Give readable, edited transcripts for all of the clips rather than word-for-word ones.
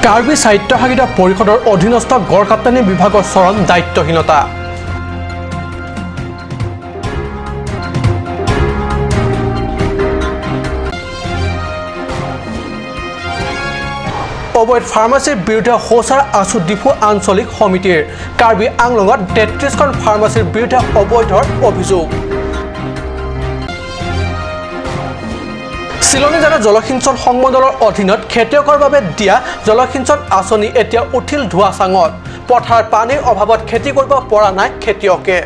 কাৰ্বি স্বায়ত্তশাসিত পৰিষদৰ অধীনস্থ গড়কাপ্তানি বিভাগৰ চৰম দায়িত্বহীনতা। অবৈধ ফাৰ্মাচীৰ বিৰুদ্ধে হোচাৰ আছু ডিফু আঞ্চলিক সমিতিৰ কাৰ্বি আংলঙত ৩৩খন ফাৰ্মাচীৰ বিৰুদ্ধে অবৈধৰ অভিযোগ। চিলনীজানা জলসিঞ্চন সংমণ্ডলৰ অধীনত খেতিয়কৰ বাবে দিয়া জলসিঞ্চন আঁচনি এতিয়া উঠিল ধোঁৱাচাঙত। পথাৰ পানীৰ অভাৱত খেতি কৰিব পৰা নাই খেতিয়কে।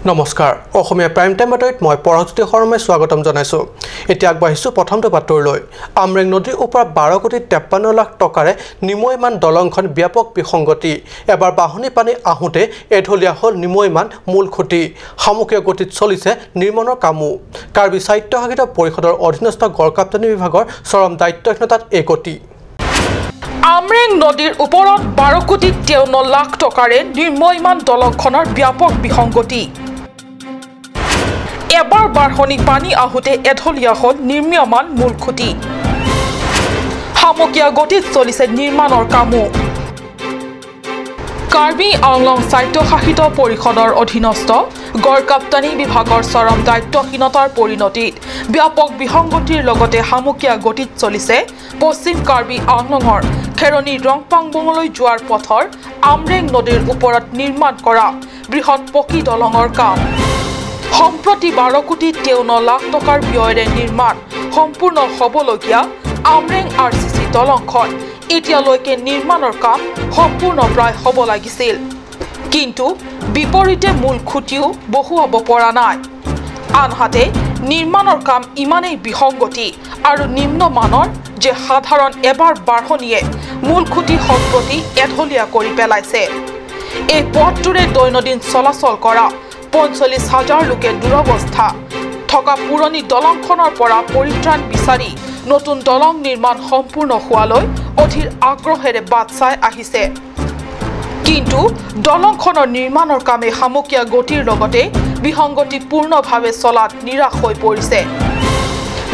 নমস্কাৰ, অসমীয়া প্ৰাইম টাইম বাতৰিত মই পৰজ্যোতি শৰ্মাই স্বাগতম জনাইছোঁ। এতিয়া আগবাঢ়িছোঁ প্ৰথমটো বাতৰিলৈ। আমৰেং নদীৰ ওপৰত 12,53,00,000 টকাৰে নিমৈমান দলংখন ব্যাপক বিসংগতি। এবাৰ বাঢ়নি পানী আহোঁতে এঢলীয়া হ'ল নিমৈমান মূল খুঁটি। সামগ্ৰিক গতিত চলিছে নিৰ্মাণৰ কামো। কাৰ্বি স্বায়ত্তশাসিত পৰিষদৰ অধীনস্থ গড়কাপ্তানি বিভাগৰ চৰম দায়িত্বহীনতাত এই গতি। আমৰেং নদীৰ ওপৰত 12,53,00,000 টকাৰে নিৰ্মাণ দলংখনৰ ব্যাপক বিসংগতি। এবাৰ বাঢ়নি পানী আহোঁতে এঢলীয়া হ'ল নিৰ্মীয়মান মূল খুঁটি। সামগ্ৰিক গতিত চলিছে নিৰ্মাণৰ কামো। কাৰ্বি আংলং স্বায়ত্তশাসিত পৰিষদৰ অধীনস্থ গড়কাপ্তানি বিভাগৰ চৰম দায়িত্বহীনতাৰ পৰিণতিত ব্যাপক বিসংগতিৰ লগতে সামগ্ৰিক গতিত চলিছে পশ্চিম কাৰ্বি আংলঙৰ খেৰণি ৰংপাংবঙলৈ যোৱাৰ পথৰ আমৰেং নদীৰ ওপৰত নিৰ্মাণ কৰা বৃহৎ পকী দলঙৰ কাম। সম্প্ৰতি 12,53,00,000 টকাৰ ব্যয়েৰে নিৰ্মাণ সম্পূৰ্ণ হ'বলগীয়া আমৰেং RCC দলংখন এতিয়ালৈকে নিৰ্মাণৰ কাম সম্পূৰ্ণ প্ৰায় হ'ব লাগিছিল, কিন্তু বিপৰীতে মূল খুঁটিও বহুৱাব পৰা নাই। আনহাতে নিৰ্মাণৰ কাম ইমানেই বিসংগতি আৰু নিম্নমানৰ যে সাধাৰণ এবাৰ বাঢ়নিয়ে মূল খুঁটি সম্প্ৰতি এঢলীয়া কৰি পেলাইছে। এই পথটোৰে দৈনন্দিন চলাচল কৰা ৪৫,০০০ লোকে দুৰৱস্থা থকা পুৰণি দলংখনৰ পৰা পৰিত্ৰাণ বিচাৰি নতুন দলং নিৰ্মাণ সম্পূৰ্ণ হোৱালৈ অধীৰ আগ্ৰহেৰে বাট চাই আহিছে। কিন্তু দলংখনৰ নিৰ্মাণৰ কামে সামগ্ৰিক গতিৰ লগতে বিসংগতিপূৰ্ণভাৱে চলাত নিৰাশ হৈ পৰিছে।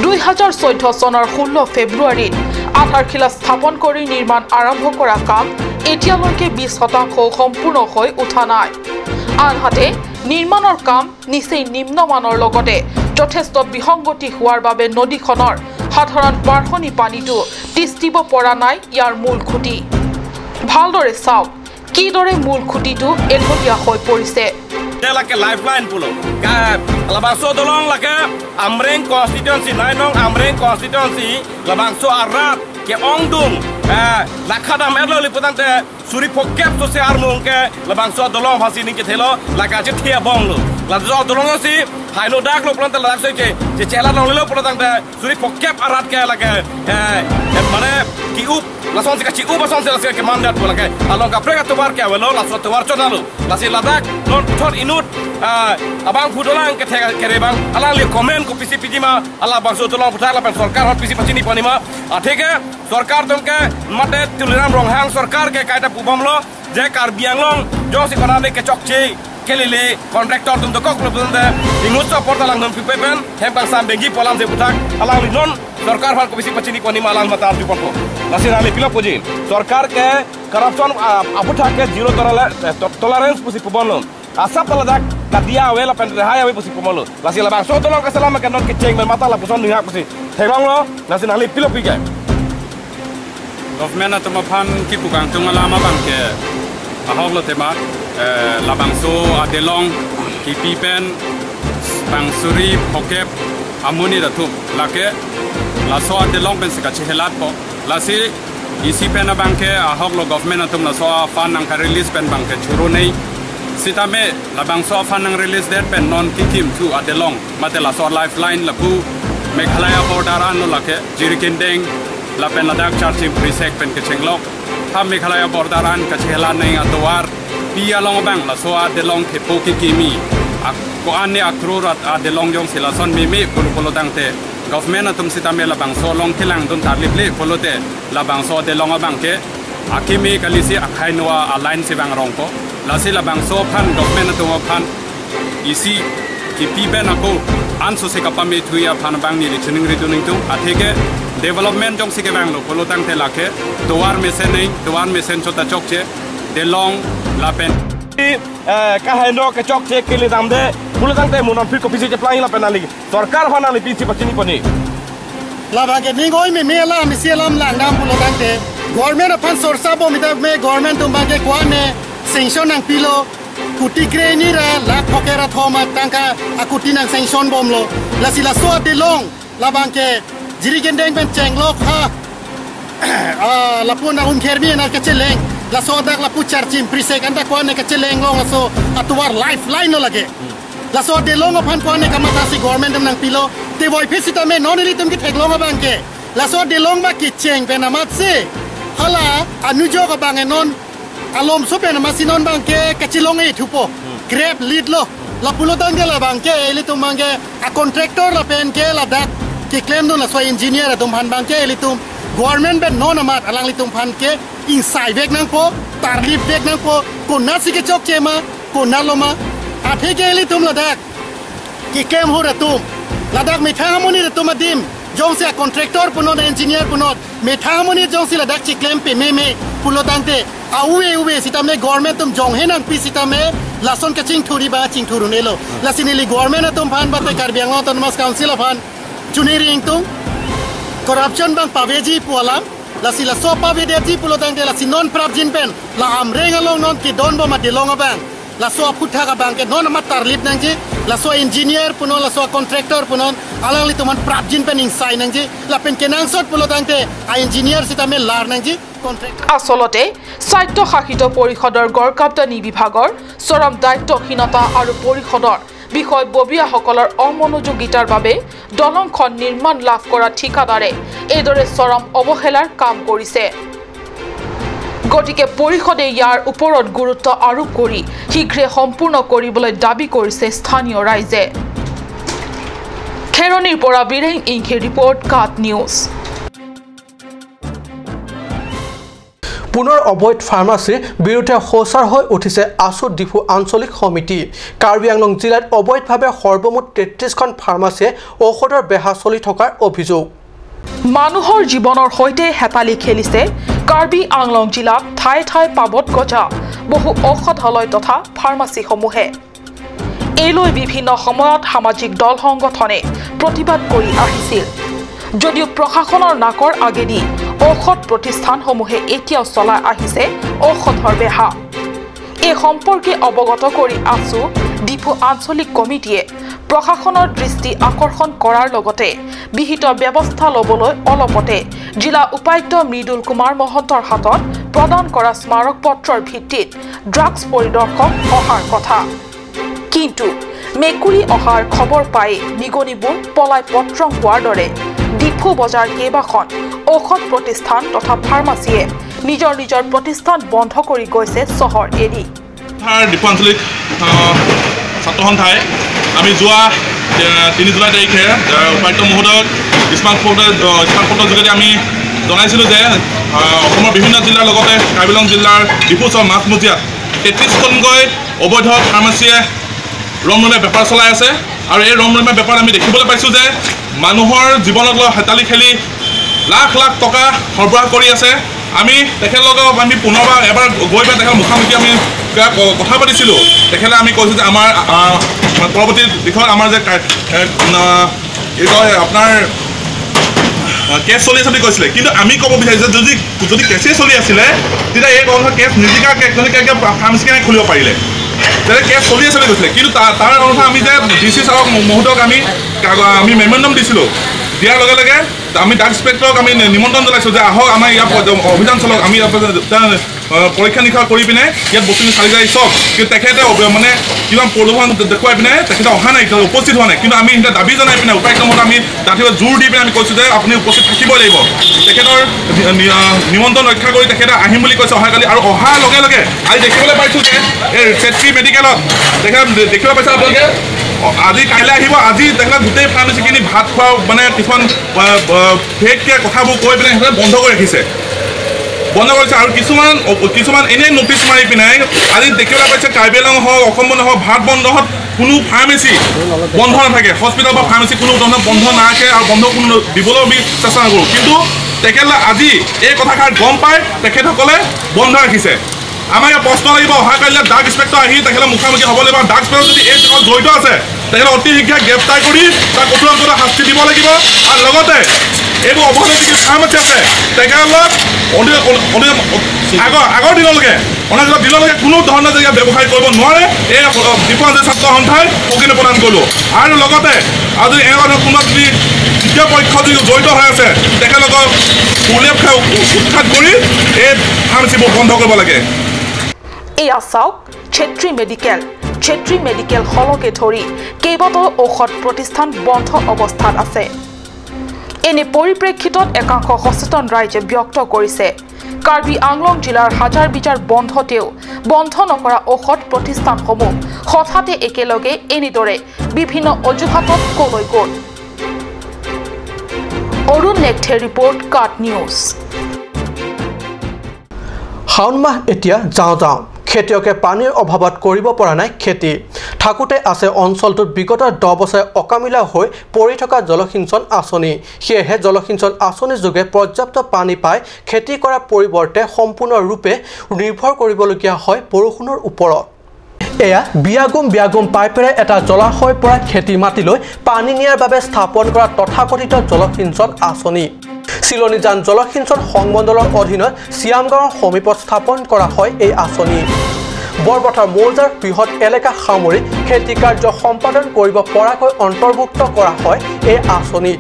২০১৪ চনৰ ১৬ ফেব্ৰুৱাৰীত আধাৰশিলা স্থাপন কৰি নিৰ্মাণ আৰম্ভ কৰা কাম এতিয়ালৈকে ২০% সম্পূৰ্ণ হৈ উঠা নাই। আনহাতে নিৰ্মাণৰ কাম নিচেই নিম্নমানৰ লগতে যথেষ্ট বিসংগতি হোৱাৰ বাবে নদীখনৰ সাধাৰণ বাঢ়নি পানীটো তিষ্টিব পৰা নাই ইয়াৰ মূল খুঁটি। ভালদৰে চাওক কিদৰে মূল খুঁটিটো এঢলীয়া হৈ পৰিছে। লাইফলাইন পুলো Labangso dolong lake Amreng constituency nainong Amreng constituency Labangso arat ke ongdung lakhadam erlo liputan te suri pokep to se armung ke Labangso dolong phasi ni ke thelo lakaje thia bonglo Labangso dolong si haino dak lo pulan te ladak se je chela long lo pulan te suri pokep arat ke lake mane ki up lason se ka chi up lason se ke mandat pulan ke along ka prega to war ke welo lason to war chonalu lasi ladak non thot inut abang fudolang ke kere bang alang li komen ko pisi pijima ala bangso tolong putar la pen sarkar hot pisi pachini panima atheke sarkar tumke mate tuliram ronghang sarkar ke kaita pubamlo je Karbi Anglong josi konane ke chokchi kelile kontraktor tum dokok lo tunde ingut so portalang non pipepen hembang sam bengi polam je putak alang li non sarkar hot ko pisi pachini panima alang mata arju porto lasi rali pila puji sarkar ke corruption aputhak ke zero tolerance pusi pubamlo asap taladak kadia awela pendre haya we pusi pomolo lasi labang so tolong ke selama ke non ke ceng men mata la puson ning hak pusi thebang lo lasi nali pilo pige government atoma phan ki pukang tungala ma bangke ahok lo tema labang so adelong ki pipen bang suri pokep amuni da thup lake la so adelong ben sika chehelat po lasi isi pen bangke ahok lo government atom la so fan nang ka release pen bangke churu nei Sitame labang so fanang release that pen non kikim tu adelong mate la so lifeline la pu Meghalaya border an no lake jirikindeng la pen ladak charging presec pen ke chenglok ha Meghalaya border an ka chela nei atwar pia long bang la so adelong ke poki kimi ko ane akrurat adelong jong sila son mimi polo dangte government atum sitame labang so long thilang dun tarliple polote labang so adelong bang ke akimi kalisi akhainwa align se bang rongko lasi labang so phan government to phan isi ki piben ako anso se kapami thuya phan bang ni listening retuning tu atheke development jong sike bang lo polo tang te lakhe tuar mesen chota chokche delong lapen kahendo ke chok che ke le dam de polo tang te munon phir ko pisi je plai la penali sarkar hana li pisi pachini pani la bang ke ningoi me la mi selam la ngam polo tang te government apan sorsa bo mi me government tum bang ke kwane sanction nang pilo kuti kreni ra la khokera thoma tangka akuti nang sanction bom lo la sila so de long la bang ke jiri gendeng ben cheng lok ha la puna khermi na ke cheleng la so dak la pu charchim prisek anda kwane ke cheleng long so atuar lifeline no lage la so de long apan kwane kamata si government nang pilo te voi phesita me non eli tum ki thek long bang ke la so de long ba ki cheng ben amat se hala anujo ka bang non alom so ben masinon bang ke kachilong e thupo grab lead lo la pulo tang la bang ke eli tum bang ke a contractor la pen ke la dak ki claim no la so engineer tum han bang ke eli tum government ben non amat alang li tum phan ke inside vek nang po tarlip vek nang po ko nasi ke chok chema ko naloma athe ke eli tum la dak ki claim ho ra tum la dak me tha moni ra tum adim jong se contractor punon engineer punot me tha moni jong se la dak chi claim pe me pulo tangte awe sitame government tum jong henang pi sitame lason ka ching thuri ba ching thuru nelo lasinili government tum phan ba te karbiang autonomous council phan chuniring tum corruption bang paveji pualam lasila so paveji pulo tangte la sinon prabjin pen la amreng along non ki don bo ma delong bang la so putha ka bang ke non ma tarlip nangji la so engineer punon la so contractor punon alang li tuman prabjin pen inside nangji la pen kenang sot pulo tangte a engineer sitame lar nangji আসলতে স্বায়ত্তশাসিত পৰিষদৰ গড়কাপ্তানি বিভাগৰ চৰম দায়িত্বহীনতা আৰু পৰিষদৰ বিষয়ববীয়াসকলৰ অমনোযোগিতাৰ বাবে দলংখন নিৰ্মাণ লাভ কৰা ঠিকাদাৰে এইদৰে চৰম অৱহেলাৰ কাম কৰিছে গতিকে পৰিষদে ইয়াৰ ওপৰত গুৰুত্ব আৰোপ কৰি শীঘ্ৰে সম্পূৰ্ণ কৰিবলৈ দাবী কৰিছে স্থানীয় ৰাইজে খেৰণীৰ পৰা বীৰেন ইংখে ৰিপৰ্ট কাট নিউজ পুনৰ অবৈধ ফাৰ্মাচীৰ বিৰুদ্ধে খোচাৰ হৈ উঠিছে আছু ডিফু আঞ্চলিক সমিতি কাৰ্বি আংলং জিলাত অবৈধভাৱে সৰ্বমুঠ 33খন ফাৰ্মাচীয়ে ঔষধৰ বেহা চলি থকাৰ অভিযোগ মানুহৰ জীৱনৰ সৈতে হেতালি খেলিছে কাৰ্বি আংলং জিলাত ঠাই ঠাই পাবত গজা বহু ঔষধালয় তথা ফাৰ্মাচীসমূহে এইলৈ বিভিন্ন সময়ত সামাজিক দল সংগঠনে প্ৰতিবাদ কৰি আহিছিল যদিও প্ৰশাসনৰ নাকৰ আগেদি ঔষধ প্ৰতিষ্ঠানসমূহে এতিয়াও চলাই আহিছে ঔষধৰ বেহা এই সম্পৰ্কে অৱগত কৰি আছু ডিফু আঞ্চলিক কমিটিয়ে প্ৰশাসনৰ দৃষ্টি আকৰ্ষণ কৰাৰ লগতে বিহিত ব্যৱস্থা ল'বলৈ অলপতে জিলা উপায়ুক্ত মৃদুল কুমাৰ মহন্তৰ হাতত প্ৰদান কৰা স্মাৰক পত্ৰৰ ভিত্তিত ড্ৰাগছ পৰিদৰ্শক অহাৰ কথা কিন্তু মেকুৰী অহাৰ খবৰ পাই নিগনিবোৰ পলাই পত্ৰং হোৱাৰ দৰে ডিফু বজাৰ কেইবাখন ঔষধ প্ৰতিষ্ঠান তথা ফাৰ্মাচীয়ে নিজৰ প্ৰতিষ্ঠান বন্ধ কৰি গৈছে চহৰ এৰি ডিফু আঞ্চলিক ছাত্ৰ সন্থাই আমি যোৱা 3 জুলাই তাৰিখে উপায়ুক্ত মহোদয়ক স্মাৰক যোগেদি আমি জনাইছিলোঁ যে অসমৰ বিভিন্ন জিলাৰ লগতে কাৰ্বি আংলং জিলাৰ ডিফু চহৰ মাজমজিয়াত 33খনকৈ অবৈধ ফাৰ্মাচীয়ে ৰমৰমীয়া বেপাৰ চলাই আছে আৰু এই ৰমৰমীয়া বেপাৰ আমি দেখিবলৈ পাইছোঁ যে মানুহৰ জীৱনত হেতালি খেলি লাখ লাখ টকা সৰবৰাহ কৰি আছে আমি তেখেতলোকক আমি পুনৰবাৰ এবাৰ গৈ পেলাই তেখেতৰ মুখামুখি আমি কথা পাতিছিলোঁ তেখেতে আমি কৈছোঁ যে আমাৰ পৰৱৰ্তী দিশত আমাৰ যে এই কয় আপোনাৰ কেছ চলি আছে বুলি কৈছিলে কিন্তু আমি ক'ব বিচাৰিছোঁ যদি কেছেই চলি আছিলে তেতিয়া এই কেছ নিজিকাকৈ ফাৰ্মাচী কেনেকৈ খুলিব পাৰিলে তেনে কেছ চলি আছে বুলি কৈছিলে কিন্তু তাৰ অনুসাৰে আমি যে DC ছাৰক মহোদয়ক আমি মেমৰেণ্ডাম দিছিলোঁ দিয়াৰ লগে লগে আমি ড্ৰাগ ইন্সপেক্টৰক আমি নিমন্ত্ৰণ জনাইছোঁ যে আহক আমাৰ ইয়াত অভিযান চলক আমি পৰীক্ষা নিৰীক্ষা কৰি পিনে ইয়াত বস্তুখিনি চালি যাই চাওক কিন্তু তেখেতে মানে কিবা প্ৰলোভন দেখুৱাই পিনে তেখেতে অহা নাই উপস্থিত হোৱা নাই কিন্তু আমি এতিয়া দাবী জনাই পিনে উপায়ুক্ত মহোদয় আমি ৰাতিপুৱা জোৰ দি পিনে আমি কৈছোঁ যে আপুনি উপস্থিত থাকিবই লাগিব তেখেতৰ নিমন্ত্ৰণ ৰক্ষা কৰি তেখেতে আহিম বুলি কৈছে অহাকালি আৰু অহাৰ লগে লগে আজি দেখিবলৈ পাইছোঁ যে এই চেত্ৰী মেডিকেলত তেখেত দেখিব পাইছে আপোনালোকে আজি কাইলৈ আহিব আজি তেখেতে গোটেই ফাৰ্মাচীখিনি ভাত খোৱা মানে কিছুমান ফেককৈ কথাবোৰ কৈ পিনে সিহঁতে বন্ধ কৰি ৰাখিছে বন্ধ কৰিছে আৰু কিছুমান এনেই নটিচ মাৰি পিনে আজি দেখিবলৈ পাইছে কাৰ্বি আংলং হওক অসম বন্ধ হওক ভাৰত বন্ধত কোনো ফাৰ্মেচি বন্ধ নাথাকে হস্পিটেল বা ফাৰ্মেচি কোনো ধৰণৰ বন্ধ নাৰাখে আৰু বন্ধ কোনো দিবলৈ আমি চেষ্টা নকৰোঁ কিন্তু তেখেতসকলে আজি এই কথাষাৰ গম পাই তেখেতসকলে বন্ধ ৰাখিছে আমাৰ ইয়াত প্ৰশ্ন লাগিব অহাকালিলৈ ড্ৰাগ ইন্সপেক্টৰ আহি তেখেতে মুখামুখি হ'ব লাগিব ড্ৰাগ ইন্সপেক্টৰ যদি এই লগত জড়িত আছে তেখেতে অতি শীঘ্ৰে গ্ৰেপ্তাৰ কৰি তাক কঠোৰ শাস্তি দিব লাগিব আৰু লগতে এইবোৰ অৱহেলিত যিখিনি ফাৰ্মাচী আছে তেখেতসকলক আগৰ দিনলৈকে অনাগত দিনলৈকে কোনো ধৰণৰ জেগা ব্যৱসায় কৰিব নোৱাৰে এই ডিফেন্স ছাত্ৰ সন্থাই সকিনে প্ৰদান কৰিলোঁ আৰু লগতে আজি এনেকুৱা ধৰণৰ কোনো যদি তৃতীয় পক্ষ যদি জড়িত হৈ আছে তেখেতলোকক উৎখাত কৰি এই ফাৰ্মাচীবোৰ বন্ধ কৰিব লাগে এয়া চাওক ছেত্ৰী মেডিকেল হলকে ধৰি কেইবাটাও ঔষধ প্ৰতিষ্ঠান বন্ধ অৱস্থাত আছে এনে পৰিপ্ৰেক্ষিতত একাংশ সচেতন ৰাইজে ব্যক্ত কৰিছে কাৰ্বি আংলং জিলাৰ হাজাৰ বিজাৰ বন্ধতেও বন্ধ নকৰা ঔষধ প্ৰতিষ্ঠানসমূহ হঠাতে একেলগে এনেদৰে বিভিন্ন অজুহাতত কলৈ গ'ল অৰুণ নেথে ৰিপৰ্ট কাট নিউজ শাওণ মাহ এতিয়া যাওঁ খেতিয়কে পানীৰ অভাৱত কৰিব পৰা নাই খেতি থাকোঁতে আছে অঞ্চলটোত বিগত 10 বছৰে অকামিলা হৈ পৰি থকা জলসিঞ্চন আঁচনি সেয়েহে জলসিঞ্চন আঁচনিৰ যোগে পৰ্যাপ্ত পানী পাই খেতি কৰাৰ পৰিৱৰ্তে সম্পূৰ্ণৰূপে নিৰ্ভৰ কৰিবলগীয়া হয় বৰষুণৰ ওপৰত এয়া বিয়াগুম পাইপেৰে এটা জলাশয়ৰ পৰা খেতি মাটিলৈ পানী নিয়াৰ বাবে স্থাপন কৰা তথাকথিত জলসিঞ্চন আঁচনি চিলনীজান জলসিঞ্চন সংমণ্ডলৰ অধীনত চিয়ামগাঁৱৰ সমীপত স্থাপন কৰা হয় এই আঁচনি বৰপথাৰ মৌজাৰ বৃহৎ এলেকা সামৰি খেতি কাৰ্য সম্পাদন কৰিব পৰাকৈ অন্তৰ্ভুক্ত কৰা হয় এই আঁচনি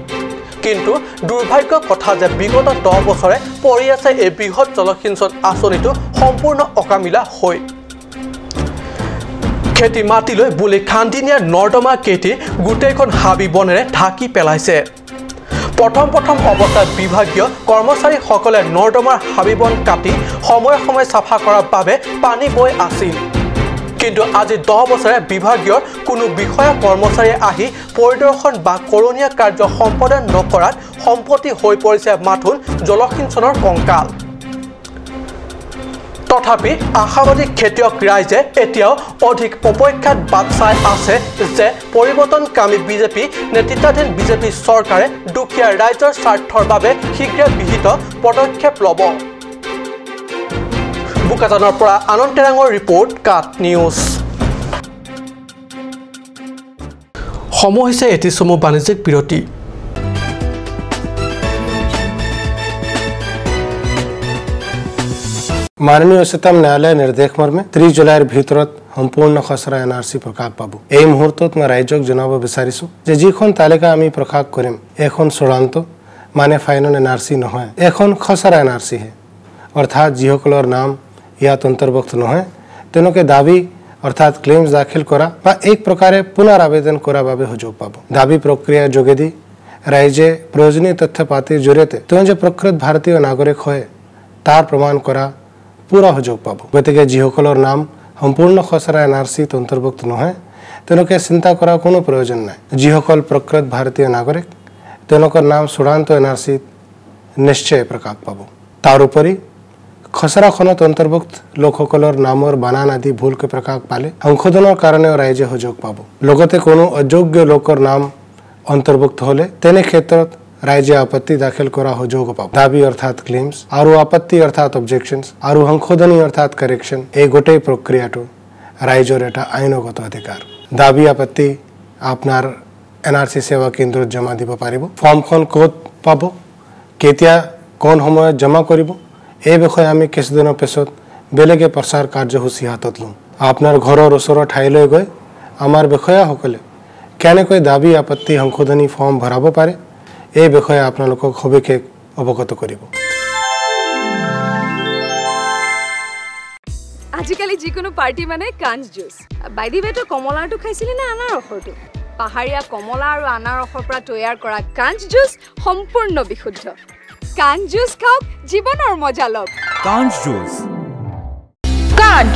কিন্তু দুৰ্ভাগ্য কথা যে বিগত 10 বছৰে পৰি আছে এই বৃহৎ জলসিঞ্চন আঁচনিটো সম্পূৰ্ণ অকামিলা হৈ খেতি মাটিলৈ বুলি খান্দি নিয়া নৰ্দমা কেটি গোটেইখন হাবি বনেৰে ঢাকি পেলাইছে প্ৰথম অৱস্থাত বিভাগীয় কৰ্মচাৰীসকলে নৰ্দমাৰ হাবি বন কাটি সময়ে সময়ে চাফা কৰাৰ বাবে পানী বৈ আছিল কিন্তু আজি 10 বছৰে বিভাগীয় কোনো বিষয়া কৰ্মচাৰীয়ে আহি পৰিদৰ্শন বা কৰণীয় কাৰ্য সম্পাদন নকৰাত সম্পত্তি হৈ পৰিছে মাথোন জলসিঞ্চনৰ কংকাল তথাপি আশাবাদী খেতিয়ক ৰাইজে এতিয়াও অধিক অপেক্ষাত বাট চাই আছে যে পৰিৱৰ্তনকামী বিজেপি নেতৃত্বাধীন বিজেপি চৰকাৰে দুখীয়া ৰাইজৰ স্বাৰ্থৰ বাবে শীঘ্ৰে বিহিত পদক্ষেপ ল'ব বুকাজানৰ পৰা আনন্দ তেৰাঙৰ ৰিপৰ্ট কাট নিউজ সময় হৈছে এটি চমু বাণিজ্যিক বিৰতি माननीय उच्चतम न्यायालय निर्देश मर्मे 30 जुलाইৰ ভিতৰত সম্পূৰ্ণ খসৰা এনআৰসি প্ৰকাশ পাব এই মুহূৰ্তত মই ৰাজ্যক জনাব বিচাৰিছো যে যিখন তালিকা আমি প্ৰকাশ কৰিম এখন চূড়ান্ত মানে ফাইনেল এনআৰসি নহয় এখন খসৰা এনআৰসি হে অৰ্থাৎ যিসকলৰ নাম ইয়াত অন্তৰ্ভুক্ত নহয় তেওঁলোকে দাবী অৰ্থাৎ ক্লেইমছ দাখিল কৰা বা এক প্ৰকাৰে পুনৰ আবেদন কৰাৰ বাবে সুযোগ পাব দাবী প্ৰক্ৰিয়াৰ যোগেদি ৰাজ্যে প্ৰয়োজনীয় তথ্য পাতিৰ জৰিয়তে তেওঁ যে প্ৰকৃত ভাৰতীয় নাগৰিক হয় তাৰ প্ৰমাণ কৰা পুৰা সুযোগ পাব গতিকে যিসকলৰ নাম সম্পূৰ্ণ খসৰা এনআৰসিত অন্তৰ্ভুক্ত নহয় তেওঁলোকে চিন্তা কৰাৰ কোনো প্ৰয়োজন নাই যিসকল প্ৰকৃত ভাৰতীয় নাগৰিক তেওঁলোকৰ নাম চূড়ান্ত এনআৰসিত নিশ্চয় প্ৰকাশ পাব তাৰ উপৰি খসৰাখনত অন্তৰ্ভুক্ত লোকসকলৰ নামৰ বানান আদি ভুলকৈ প্ৰকাশ পালে সংশোধনৰ কাৰণে ৰাইজে সুযোগ পাব লগতে কোনো অযোগ্য লোকৰ নাম অন্তৰ্ভুক্ত হলে তেনে ক্ষেত্ৰত ৰাইজে আপত্তি দাখিল কৰা সুযোগ পাব দাবী অৰ্থাৎ ক্লেইমছ আৰু আপত্তি অৰ্থাৎ অবজেকশনছ আৰু সংশোধনী অৰ্থাৎ কাৰেকশ্যন এই গোটেই প্ৰক্ৰিয়াটো ৰাইজৰ এটা আইনগত অধিকাৰ দাবী আপত্তি আপোনাৰ এনআৰসি সেৱা কেন্দ্ৰত জমা দিব পাৰিব ফৰ্মখন ক'ত পাব কেতিয়া কোন সময়ত জমা কৰিব এই বিষয়ে আমি কিছুদিনৰ পিছত বেলেগে প্ৰচাৰ কাৰ্যসূচী হাতত লম আপোনাৰ ঘৰৰ ওচৰৰ ঠাইলৈ গৈ আমাৰ বিষয়াসকলে কেনেকৈ দাবী আপত্তি সংশোধনী ফৰ্ম ভৰাব পাৰে এই বিষয়ে আপোনালোকক সবিশেষ অৱগত কৰিব আজিকালি যিকোনো পাৰ্টি মানে কাঞ্জ জুচ বাই দি ৱেটো কমলাটো খাইছিলি না আনাৰ ৰসটো পাহাৰীয়া কমলা আৰু আনাৰ ৰসৰ পৰা তৈয়াৰ কৰা কাঞ্জ জুচ সম্পূৰ্ণ বিশুদ্ধ কাঞ্জ জুচ খাওক জীৱনৰ মজা লওক Kanj juice Kanj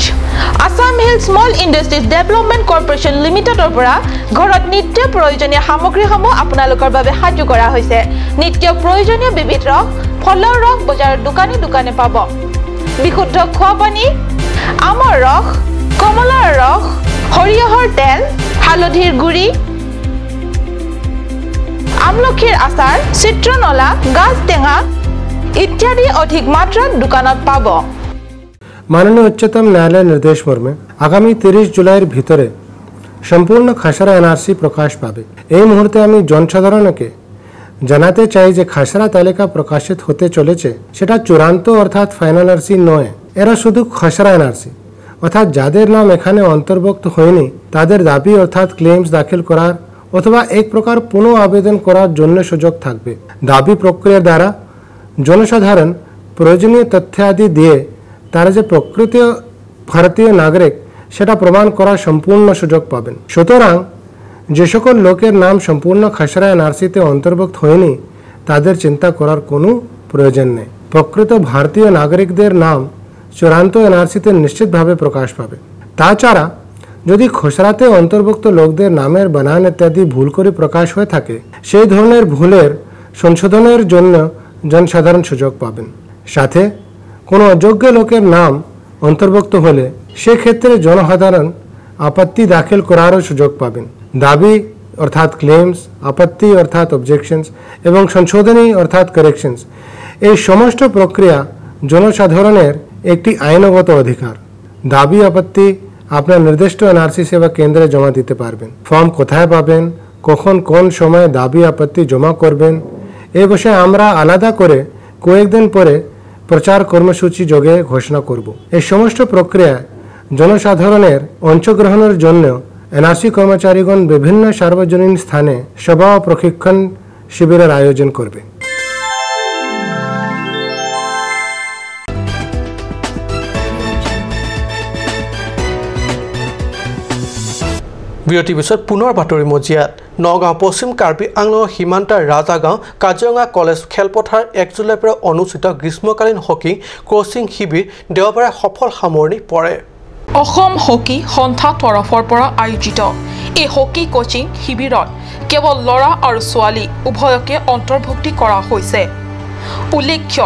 Assam hill small industries development corporation লিমিটেডৰ পৰা ঘৰত নিত্য প্ৰয়োজনীয় সামগ্ৰীসমূহ আপোনালোকৰ বাবে সাজু কৰা হৈছে নিত্য প্ৰয়োজনীয় বিবিধ ৰস ফলৰ ৰস বজাৰৰ দোকানে পাব বিশুদ্ধ খোৱা পানী আমৰ ৰস কমলাৰ ৰস সৰিয়হৰ তেল, হালধিৰ গুড়ি, আমলখিৰ আচাৰ, চিত্ৰনলা, গাজ টেঙা ইত্যাদি অধিক মাত্রাত দোকানত পাব। মাননীয় উচ্চতম ন্যায়ালয়ের নির্দেশ মর্মে আগামী 30 জুলাইয়ের ভিতরে সম্পূর্ণ খাসড়া এনআরসি প্রকাশ পাবে। এই মুহূর্তে আমি জনসাধারণকে জানাতে চাই যে খাসড়া তালিকা প্রকাশিত হতে চলেছে সেটা চূড়ান্ত অর্থাৎ ফাইনাল এনআরসি নয়, এরা শুধু খাসড়া এনআরসি অর্থাৎ যাদের নাম এখানে অন্তর্ভুক্ত হয়নি তাদের দাবি অর্থাৎ ক্লেমস দাখিল করার অথবা এক প্রকার পুনঃ আবেদন করার জন্য সুযোগ থাকবে। দাবি প্রক্রিয়া দ্বারা জনসাধারণ প্রয়োজনীয় তথ্যাদি দিয়ে তারা যে প্রকৃত ভারতীয় নাগরিক সেটা প্রমাণ করার সম্পূর্ণ সুযোগ পাবেন। সুতরাং যে সকল লোকের নাম সম্পূর্ণ খাসড়া এনআরসিতে অন্তর্ভুক্ত হয়নি তাদের চিন্তা করার কোনো প্রয়োজন নেই। প্রকৃত ভারতীয় নাগরিকদের নাম চূড়ান্ত এনআরসিতে নিশ্চিতভাবে প্রকাশ পাবে। তাছাড়া যদি খসড়াতে অন্তর্ভুক্ত লোকদের নামের বানান ইত্যাদি ভুল করে প্রকাশ হয়ে থাকে সেই ধরনের ভুলের সংশোধনের জন্য জনসাধারণ সুযোগ পাবেন। সাথে কোনো অযোগ্য লোকের নাম অন্তর্ভুক্ত হলে সেক্ষেত্রে জনসাধারণ আপত্তি দাখিল করারও সুযোগ পাবেন। দাবি অর্থাৎ ক্লেমস, আপত্তি অর্থাৎ অবজেকশনস এবং সংশোধনী অর্থাৎ কারেকশনস এই সমস্ত প্রক্রিয়া জনসাধারণের একটি আইনগত অধিকার। দাবি আপত্তি আপনার নির্দিষ্ট এনআরসি সেবা কেন্দ্রে জমা দিতে পারবেন। ফর্ম কোথায় পাবেন, কখন কোন সময়ে দাবি আপত্তি জমা করবেন এই বিষয়ে আমরা আলাদা করে কয়েকদিন পরে প্রচার কর্মসূচি যোগে ঘোষণা করব। এই সমস্ত প্রক্রিয়ায় জনসাধারণের অংশগ্রহণের জন্য এনআরসি কর্মচারীগণ বিভিন্ন সার্বজনীন স্থানে সভা ও প্রশিক্ষণ শিবিরের আয়োজন করবে। বিৰতিৰ পিছত পুনৰ বাতৰি মজিয়াত নগাঁও পশ্চিম কাৰ্বি আংলঙৰ সীমান্তৰ ৰাজাগাঁও কাজিৰঙা কলেজ খেলপথাৰ 1 জুলাইৰ পৰা অনুষ্ঠিত গ্ৰীষ্মকালীন হকী কোচিং শিবিৰ দেওবাৰে সফল সামৰণি পৰে। অসম হকী সন্থাৰ তৰফৰ পৰা আয়োজিত এই হকী কোচিং শিবিৰত কেৱল ল'ৰা আৰু ছোৱালী উভয়কে অন্তৰ্ভুক্তি কৰা হৈছে। উল্লেখ্য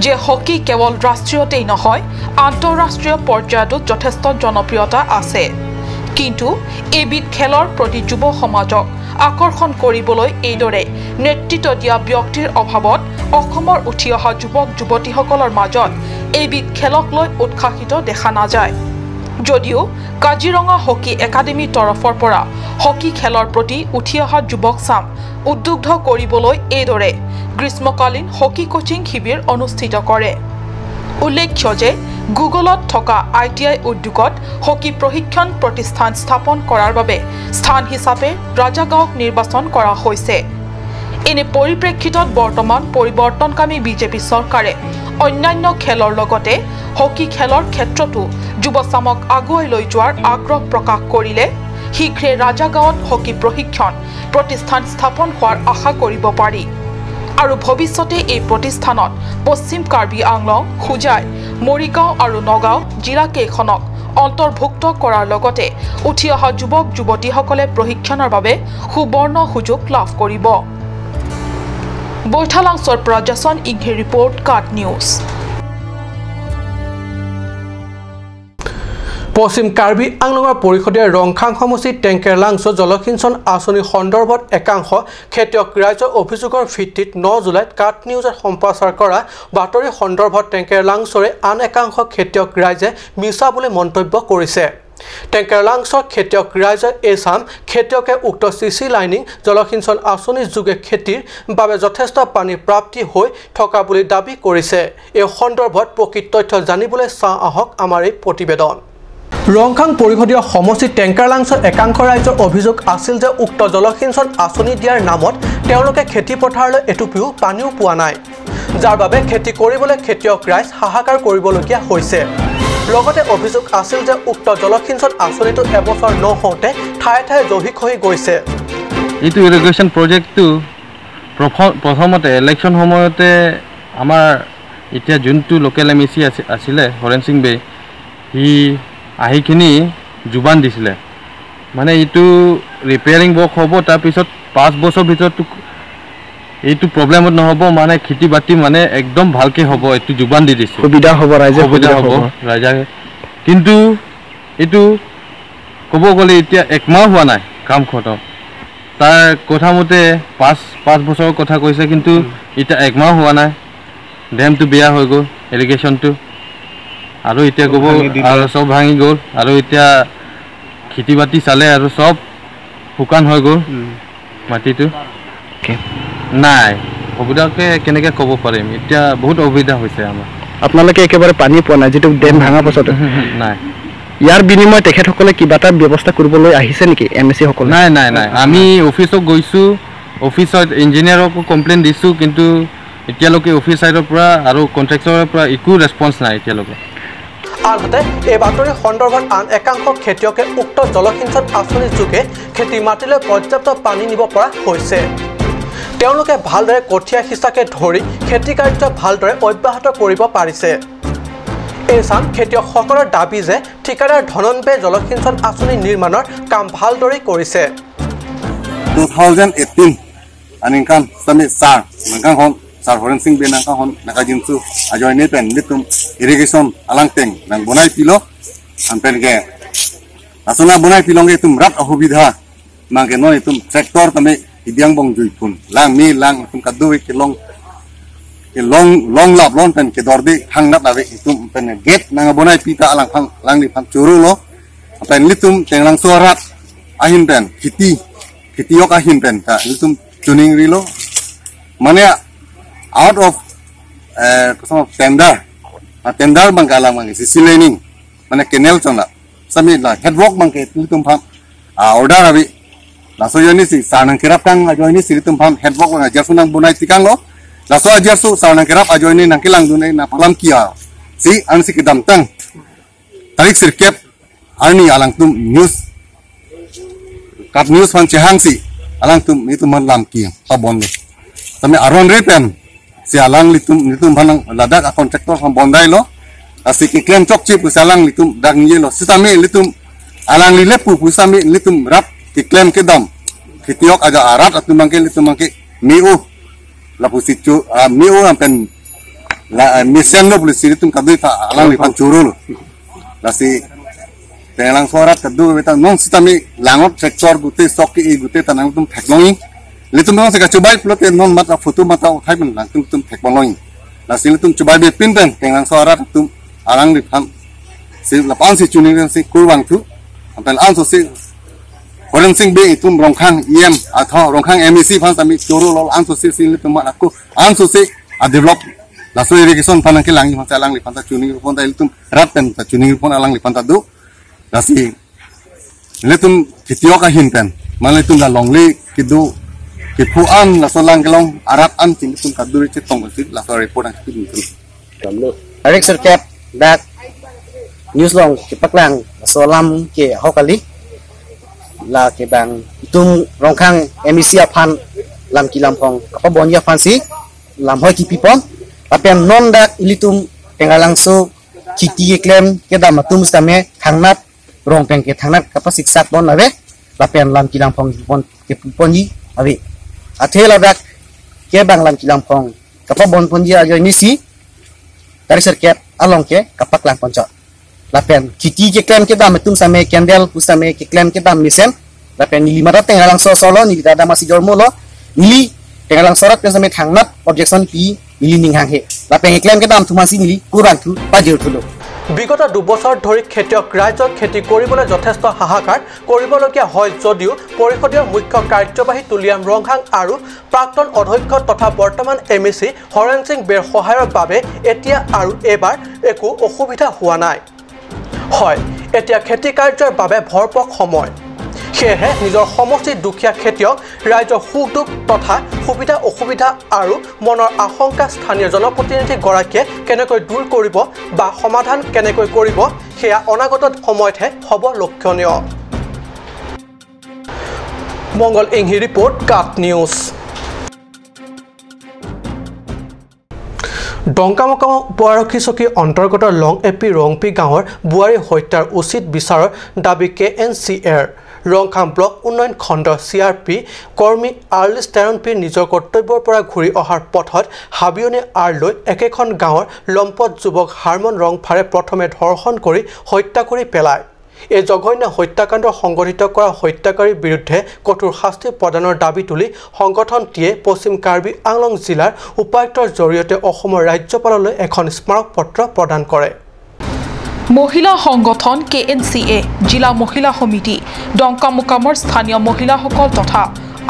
যে হকী কেৱল ৰাষ্ট্ৰীয়তেই নহয় আন্তঃৰাষ্ট্ৰীয় পৰ্যায়তো যথেষ্ট জনপ্ৰিয়তা আছে। কিন্তু এইবিধ খেলৰ প্ৰতি যুৱ সমাজক আকৰ্ষণ কৰিবলৈ এইদৰে নেতৃত্ব দিয়া ব্যক্তিৰ অভাৱত অসমৰ উঠি অহা যুৱক যুৱতীসকলৰ মাজত এইবিধ খেলক লৈ উৎসাহিত দেখা নাযায়। যদিও কাজিৰঙা হকী একাডেমীৰ তৰফৰ পৰা হকী খেলৰ প্ৰতি উঠি অহা যুৱক চাম উদ্বুদ্ধ কৰিবলৈ এইদৰে গ্ৰীষ্মকালীন হকী কোচিং শিবিৰ অনুষ্ঠিত কৰে। উল্লেখ্য যে গুগলত থকা ITI উদ্যোগত হকী প্ৰশিক্ষণ প্ৰতিষ্ঠান স্থাপন কৰাৰ বাবে স্থান হিচাপে ৰাজাগাঁওক নিৰ্বাচন কৰা হৈছে। এনে পৰিপ্ৰেক্ষিতত বৰ্তমান পৰিৱৰ্তনকামী বিজেপি চৰকাৰে অন্যান্য খেলৰ লগতে হকী খেলৰ ক্ষেত্ৰতো যুৱচামক আগুৱাই লৈ যোৱাৰ আগ্ৰহ প্ৰকাশ কৰিলে শীঘ্ৰে ৰাজাগাঁৱত হকী প্ৰশিক্ষণ প্ৰতিষ্ঠান স্থাপন হোৱাৰ আশা কৰিব পাৰি। আৰু ভৱিষ্যতে এই প্ৰতিষ্ঠানত পশ্চিম কাৰ্বি আংলং, হোজাই, মৰিগাঁও আৰু নগাঁও জিলাকেইখনক অন্তৰ্ভুক্ত কৰাৰ লগতে উঠি অহা যুৱক যুৱতীসকলে প্ৰশিক্ষণৰ বাবে সুবৰ্ণ সুযোগ লাভ কৰিব। বৈঠালাংছৰ পৰা জাছন ইংঘে ৰিপৰ্ট, কাট নিউজ। পশ্চিম কাৰ্বি আংলঙৰ পৰিষদীয় ৰংখাং সমষ্টিৰ টেংকেৰলাংছ জলসিঞ্চন আঁচনি সন্দৰ্ভত একাংশ খেতিয়ক ৰাইজৰ অভিযোগৰ ভিত্তিত 9 জুলাইত কাট নিউজত সম্প্ৰচাৰ কৰা বাতৰি সন্দৰ্ভত টেংকেৰলাংছৰে আন একাংশ খেতিয়ক ৰাইজে মিছা বুলি মন্তব্য কৰিছে। টেংকেৰলাংছৰ খেতিয়ক ৰাইজৰ এই চাম খেতিয়কে উক্ত CC লাইনিং জলসিঞ্চন আঁচনিৰ যোগে খেতিৰ বাবে যথেষ্ট পানী প্ৰাপ্তি হৈ থকা বুলি দাবী কৰিছে। এই সন্দৰ্ভত প্ৰকৃত তথ্য জানিবলৈ চাওঁ আহক আমাৰ এই প্ৰতিবেদন। ৰংখাং পৰিষদীয় সমষ্টিৰ টেংকেৰলাংছৰ একাংশ ৰাইজৰ অভিযোগ আছিল যে উক্ত জলসিঞ্চন আঁচনি দিয়াৰ নামত তেওঁলোকে খেতি পথাৰলৈ এটুপিও পানীও পোৱা নাই, যাৰ বাবে খেতি কৰিবলৈ খেতিয়ক ৰাইজ হাহাকাৰ কৰিবলগীয়া হৈছে। লগতে অভিযোগ আছিল যে উক্ত জলসিঞ্চন আঁচনিটো এবছৰ নহওঁতে ঠায়ে ঠায়ে জহিক হৈ গৈছে। এইটো ইৰিগেশ্যন প্ৰজেক্টটো প্ৰথমতে ইলেকশ্যন সময়তে আমাৰ এতিয়া যোনটো লোকেল MSC আছিলে হৰেণ সিং বে সি আহিখিনি জুবান দিছিলে মানে এইটো ৰিপেয়াৰিং ৱৰ্ক হ'ব, তাৰপিছত 5 বছৰ ভিতৰত এইটো প্ৰব্লেমত নহ'ব, মানে খেতি বাতি মানে একদম ভালকৈ হ'ব, এইটো জুবান দি দিছে, সুবিধা হ'ব ৰাইজে, সুবিধা হ'ব ৰাইজে। কিন্তু এইটো ক'ব গ'লে এতিয়া একমাহ হোৱা নাই কাম খতম তাৰ কথা মতে 5 বছৰৰ কথা কৈছে কিন্তু এতিয়া একমাহ হোৱা নাই ডেমটো বেয়া হৈ গ'ল ইৰিগেশ্যনটো আৰু এতিয়া ক'ব আৰু সব ভাঙি গ'ল আৰু এতিয়া খেতি বাতি চালে আৰু সব শুকান হৈ গ'ল মাটিটো নাই অসুবিধাকে কেনেকৈ ক'ব পাৰিম এতিয়া বহুত অসুবিধা হৈছে আমাৰ আপোনালোকে একেবাৰে পানী পোৱা নাই যিটো ডেম ভাঙা পাছতে নাই ইয়াৰ বিনিময় তেখেতসকলে কিবা এটা ব্যৱস্থা কৰিবলৈ আহিছে নেকি MSC সকল নাই নাই নাই আমি অফিচত গৈছোঁ অফিচত ইঞ্জিনিয়াৰকো কমপ্লেইন দিছোঁ কিন্তু এতিয়ালৈকে অফিচ সাইডৰ পৰা আৰু কন্ট্ৰাক্টৰৰ পৰা একো ৰেছপন্স নাই এতিয়ালৈকে আনহাতে এই বাতৰি সন্দৰ্ভত আন একাংশ খেতিয়কে উক্ত জলসিঞ্চন আঁচনিৰ যোগে খেতি মাটিলৈ পৰ্যাপ্ত পানী নিব পৰা হৈছে তেওঁলোকে ভালদৰে কঠীয়া সিঁচাকে ধৰি খেতি কাৰ্য ভালদৰে অব্যাহত কৰিব পাৰিছে এই চান খেতিয়কসকলৰ দাবী যে ঠিকাদাৰ ধনঞ্জয় জলসিঞ্চন আঁচনি নিৰ্মাণৰ কাম ভালদৰে কৰিছে 2018 aningkan sami sar nangkang hon sar forensing be nangkang hon nakajinsu ajoine pen litum irrigation alangteng nang bonai pilo ampen ge asuna bonai pilong ge tum rat ahubidha mangke non itum tractor tame idiang bong juipun lang mi lang tum kadu ke long lap lon pen ke dordi hang nat ave itum pen gate nang bonai pita alang phang lang ni phang churu lo pen litum tenglang suarat ahin pen kitiok ahin pen ta litum tuning rilo mana out of tender bangkalang mangi sisi lening mana kenel chona sami la headwork bangke litum phang order abi la so yoni si sanang kirap kang ajoini si litum phang headwork bang ajar sunang bunai tikang lo la so ajar su sanang kirap ajoini nang kilang dunai na palam kia si an si kidam tang tarik sirkep arni alang tum news kat news fan chehang si alang tum itu man lam ki pabon ni tame aron repen si alang litum banang ladak a kontraktor ham bondai lo asik klem chok chip si alang litum dag ni lo sitame litum alang li lepu pusami litum rap ki klem ke dam kitiok aga arat atu mangke litum mangke miu la pusicu miu ampen la misen lo polisi litum kadui ta alang li pan churu lo lasi telang sorat kadu beta non sitami langot traktor gute soki gute tanang tum theknoi litum non seka cobai plote non mata foto mata uthai men lang tum theknoi la sil tum cobai be pin pen telang sorat tum arang di pham si lapan si chuning si kurwang tu apel an so si horen sing be tum rongkhang em atho rongkhang MEC phang sami choro lol an so si litum mat aku an so si a develop la so irrigation phanang ke langi phang lang li phang ta chuning phon ta litum rat pen ta chuning phon alang li phang ta du nasi letum kitiok ahin pen maletum la longli kidu kipuan la solang kelong arat an ting tum kaduri cetong sit la so report ang kidu tu kamlo direct circuit that news long ke paklang solam ke hokali la ke bang tum rongkhang MEC aphan lam kilam phong apa bon ya fansi lam hoi ki pipon apen non dak ilitum tengalang so kiti claim ke dam tum stame thangnat rong peng ke thangnat kapasik sat bon ave lapen lam kilang phong bon ke ponji ave athela dak ke bang lam kilang phong kapa bon ponji ajo misi dari serket along ke kapak lang ponco lapen kiti ke claim ke dam tum same candle pusame ke claim ke dam misen lapen ni lima rateng alang solo ni dada masih jormo lo ni tengalang sorat ke same thangnat objection pi ni ning hang he lapen ke claim ke dam thumasi ni kurang thu pajir thulo বিগত 2 বছৰ ধৰি খেতিয়ক ৰাইজক খেতি কৰিবলৈ যথেষ্ট হাহাকাৰ কৰিবলগীয়া হয় যদিও পৰিষদীয় মুখ্য কাৰ্যবাহী তুলিয়াম ৰংহাং আৰু প্ৰাক্তন অধ্যক্ষ তথা বৰ্তমান MEC হৰেন সিং বেৰ সহায়ৰ বাবে এতিয়া আৰু এবাৰ একো অসুবিধা হোৱা নাই হয় এতিয়া খেতি কাৰ্যৰ বাবে ভৰপক সময় সেয়েহে নিজৰ সমষ্টিৰ দুখীয়া খেতিয়ক ৰাইজৰ সুখ দুখ তথা সুবিধা অসুবিধা আৰু মনৰ আশংকা স্থানীয় জনপ্ৰতিনিধি গৰাকীয়ে কেনেকৈ দূৰ কৰিব বা সমাধান কেনেকৈ কৰিব সেয়া অনাগত সময়তহে হ'ব লক্ষণীয় মংগল ইংহি ৰিপৰ্ট কাট নিউজ ডংকামকাম উপআৰক্ষী চকী অন্তৰ্গত লং এপি ৰংপি গাঁৱৰ বুৱাৰী হত্যাৰ উচিত বিচাৰৰ দাবী KNCR ৰংখাম ব্লক উন্নয়ন খণ্ড CRP কৰ্মী আৰ্লিছ টেৰনপিৰ নিজৰ কৰ্তব্যৰ পৰা ঘূৰি অহাৰ পথত হাবিয়নী আৰ লৈ একেখন গাঁৱৰ লম্পট যুৱক হাৰমন ৰংফাৰে প্ৰথমে ধৰ্ষণ কৰি হত্যা কৰি পেলায় এই জঘন্য হত্যাকাণ্ড সংঘটিত কৰা হত্যাকাৰীৰ বিৰুদ্ধে কঠোৰ শাস্তি প্ৰদানৰ দাবী তুলি সংগঠনটিয়ে পশ্চিম কাৰ্বি আংলং জিলাৰ উপায়ুক্তৰ জৰিয়তে অসমৰ ৰাজ্যপাললৈ এখন স্মাৰক পত্ৰ প্ৰদান কৰে মহিলা সংগঠন KNCA জিলা মহিলা সমিতি ডংকামুকামৰ স্থানীয় মহিলাসকল তথা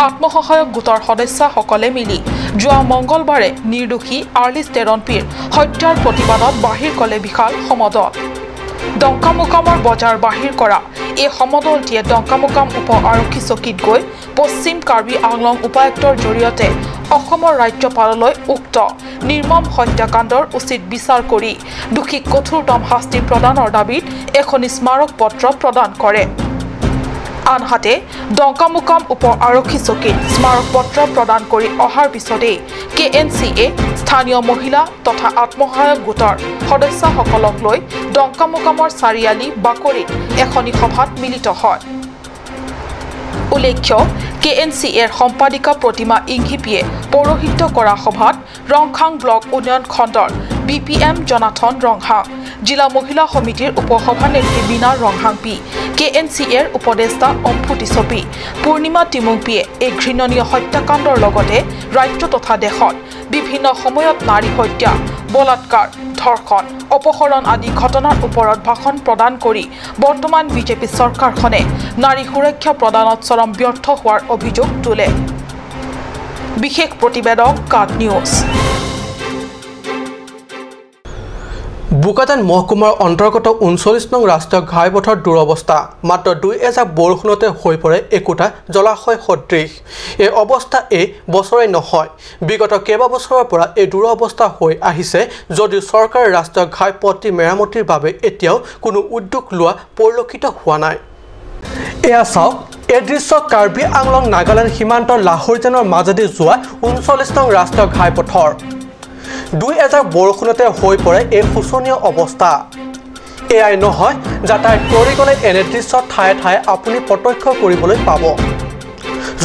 আত্মসহায়ক গোটৰ সদস্যসকলে মিলি যোৱা মঙ্গলবাৰে নিৰ্দোষী আৰ্লিছ টেৰনপিৰ হত্যাৰ প্ৰতিবাদত বাহিৰ কলে বিশাল সমদল ডংকামুকামৰ বজাৰ বাহিৰ কৰা এই সমদলটিয়ে ডংকামুকাম উপ আৰক্ষী চকীত গৈ পশ্চিম কাৰ্বি আংলং উপায়ুক্তৰ জৰিয়তে অসমৰ ৰাজ্যপাললৈ উক্ত নিৰ্মম হত্যাকাণ্ডৰ উচিত বিচাৰ কৰি দোষীক কঠোৰতম শাস্তি প্ৰদানৰ দাবীত এখন স্মাৰক পত্ৰ প্ৰদান কৰে আনহাতে ডংকামুকাম উপ আৰক্ষী চকীত স্মাৰক পত্ৰ প্ৰদান কৰি অহাৰ পিছতেই KNCA স্থানীয় মহিলা তথা আত্মসহায়ক গোটৰ সদস্যসকলক লৈ ডংকামুকামৰ চাৰিআলি বাকৰিত এখনি সভাত মিলিত হয় উল্লেখ্য KNCAৰ সম্পাদিকা প্ৰতিমা ইংঘিপিয়ে পৌৰোহিত্য কৰা সভাত ৰংখাং ব্লক উন্নয়ন খণ্ডৰ BPM জনাথন ৰংহাং জিলা মহিলা সমিতিৰ উপসভানেত্ৰী বিনা ৰংহাংপি KNCAৰ উপদেষ্টা অম্ফুটি ছপি পূৰ্ণিমা টিমুংপিয়ে এই ঘৃণনীয় হত্যাকাণ্ডৰ লগতে ৰাজ্য তথা দেশত বিভিন্ন সময়ত নাৰী হত্যা বলাৎকাৰ ধৰ্ষণ অপহৰণ আদি ঘটনাৰ ওপৰত ভাষণ প্ৰদান কৰি বৰ্তমান বিজেপি চৰকাৰখনে নাৰী সুৰক্ষা প্ৰদানত চৰম ব্যৰ্থ হোৱাৰ অভিযোগ তোলে বিশেষ প্ৰতিবেদক কাট নিউজ বুকাজান মহকুমাৰ অন্তৰ্গত 39 নং ৰাষ্ট্ৰীয় ঘাইপথৰ দুৰৱস্থা মাত্ৰ 2 এজাক বৰষুণতে হৈ পৰে একোটা জলাশয় সদৃশ এই অৱস্থা এই বছৰে নহয় বিগত কেইবা বছৰৰ পৰা এই দুৰৱস্থা হৈ আহিছে যদিও চৰকাৰে ৰাষ্ট্ৰীয় ঘাইপথটি মেৰামতিৰ বাবে এতিয়াও কোনো উদ্যোগ লোৱা পৰিলক্ষিত হোৱা নাই এয়া চাওক এই দৃশ্য কাৰ্বি আংলং নাগালেণ্ড সীমান্তৰ লাহোৰজানৰ মাজেদি যোৱা 39 নং ৰাষ্ট্ৰীয় ঘাইপথৰ 2 এজাক বৰষুণতে হৈ পৰে এই শোচনীয় অৱস্থা এয়াই নহয় যাতায়াত কৰি গ'লে এনে দৃশ্য ঠায়ে ঠায়ে আপুনি প্ৰত্যক্ষ কৰিবলৈ পাব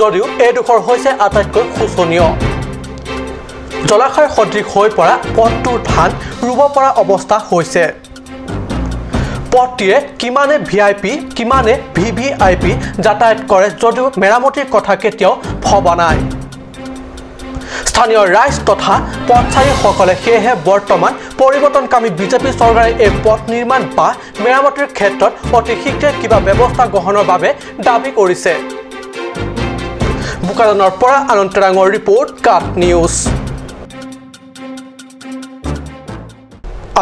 যদিও এই দুখৰ হৈছে আটাইতকৈ শোচনীয় জলাশয় সদৃশ হৈ পৰা পথটোৰ ধান ৰুব পৰা অৱস্থা হৈছে পথটিয়ে কিমানে VIP কিমানে VVIP যাতায়াত কৰে যদিও মেৰামতিৰ কথা কেতিয়াও ভবা নাই স্থানীয় ৰাইজ তথা পথচাৰীসকলে সেয়েহে বৰ্তমান পৰিৱৰ্তনকামী বিজেপি চৰকাৰে এই পথ নিৰ্মাণ বা মেৰামতিৰ ক্ষেত্ৰত অতি শীঘ্ৰে কিবা ব্যৱস্থা গ্ৰহণৰ বাবে দাবী কৰিছে বুকাজানৰ পৰা আনন্দ ৰাঙৰ ৰিপৰ্ট কাট নিউজ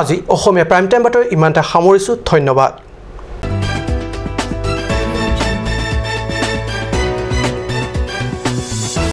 আজি অসমীয়া প্ৰাইম টাইম বাতৰি ইমানতে সামৰিছোঁ ধন্যবাদ